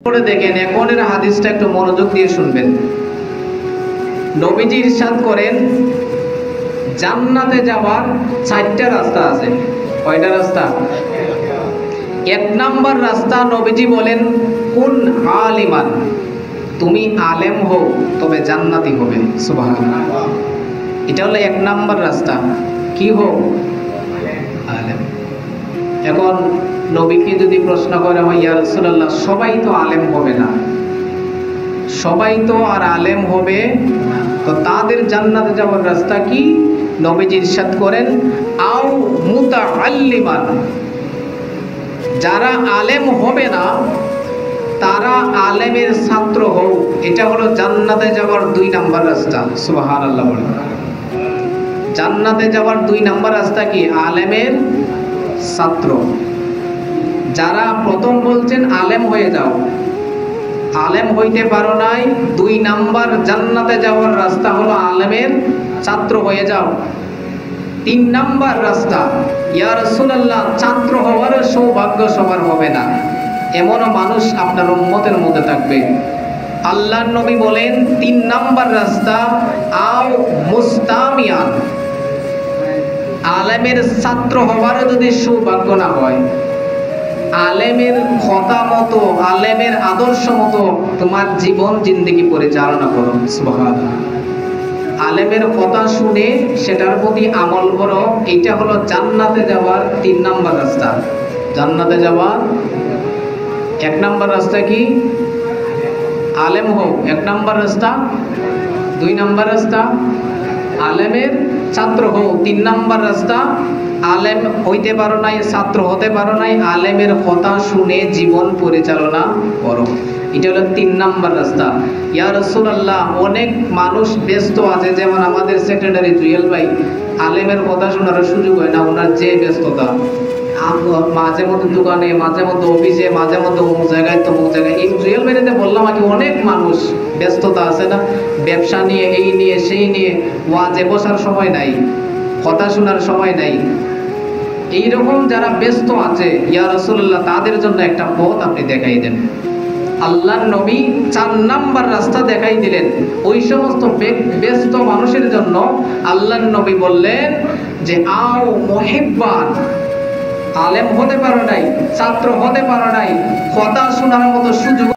করে দেখেন এখনের হাদিসটা একটু মনোযোগ দিয়ে শুনবেন। নবীজি ইরশাদ করেন জান্নাতে যাওয়ার 4টা রাস্তা আছে। কয়টা রাস্তা? 1 নাম্বার রাস্তা নবীজি বলেন কুন আলিমান, তুমি আলেম হও তবে জান্নাতি হবে। সুবহানাল্লাহ। এটা হলো 1 নাম্বার রাস্তা। কি হও? আলেম। এখন নবীকে যদি প্রশ্ন করা হয় ইয়া রাসূলুল্লাহ সবাই তো আলেম হবে না, সবাই তো আর আলেম হবে না, তো তাদের জান্নাতে যাওয়ার রাস্তা কি? নবীজি ইরশাদ করেন আও মুতাআল্লিমান, যারা আলেম হবে না তারা আলেমের ছাত্র হও। এটা হলো জান্নাতে যাওয়ার 2 নাম্বার রাস্তা। সুবহানাল্লাহ বলেন। জান্নাতে যাওয়ার 2 নাম্বার রাস্তা কি? আলেমের ছাত্র। যারা প্রথম বলছেন আলেম হয়ে যাও, আলেম হইতে পারো নাই, 2 নাম্বার জান্নাতে যাওয়ার রাস্তা হলো আলেমের ছাত্র হয়ে যাও। 3 নাম্বার রাস্তা ইয়া রাসূলুল্লাহ ছাত্র হওয়ার সৌভাগ্য সবার হবে না, এমনও মানুষ আপনার উম্মতের মধ্যে থাকবে। আল্লাহর নবী বলেন 3 নাম্বার রাস্তা আও মুস্তামিয়ান, আলেমের ছাত্র হওয়ারও যদি সৌভাগ্য না হয়, আলেমের কথা মতো আলেমের আদর্শ মতো তোমার জীবন জিন্দেগি পরিচালনা করো। সুবহানাল্লাহ। আলেমের কথা শুনে সেটার প্রতি আমল করো, এটা হলো জান্নাতে যাওয়ার 3 নাম্বার রাস্তা। জান্নাতে যাওয়ার 1 নাম্বার রাস্তা কি? আলেম হও 1 নাম্বার রাস্তা। 2 নাম্বার রাস্তা আলেমের ছাত্র হও। 3 নাম্বার রাস্তা আলেম হইতে পারো নাই, ছাত্র হতে পারো নাই, আলেমের কথা শুনে জীবন পরিচালনা করো। এটা হলো 3 নাম্বার রাস্তা। ইয়া রাসূলুল্লাহ অনেক মানুষ ব্যস্ত আছে, যেমন আমাদের সেক্রেটারি জুয়েল ভাই, আলেমের কথা শোনার সুযোগ হয় না, ওনার যে ব্যস্ততা, মাঝে মধ্যে দোকানে, মাঝে মধ্যে অফিসে, মাঝে মধ্যে অমুক জায়গায় তমুক জায়গায়। এই জুয়েল ভাইতে বললাম আগে অনেক মানুষ ব্যস্ততা আছে না, ব্যবসা নিয়ে, এই নিয়ে সেই নিয়ে, ওয়াজে বসার সময় নাই, কথা শোনার সময় নাই। এইরকম যারা ব্যস্ত আছে ইয়া রাসূলুল্লাহ তাদের জন্য একটা পথ আপনি দেখাই দেন। আল্লাহর নবী 4 নাম্বার রাস্তা দেখাই দিলেন। ওই সমস্ত ব্যস্ত মানুষের জন্য আল্লাহর নবী বললেন যে আও মুহিব্বান, আলেম হতে পারো নাই, ছাত্র হতে পারো নাই, কথা শোনার মতো সুযোগ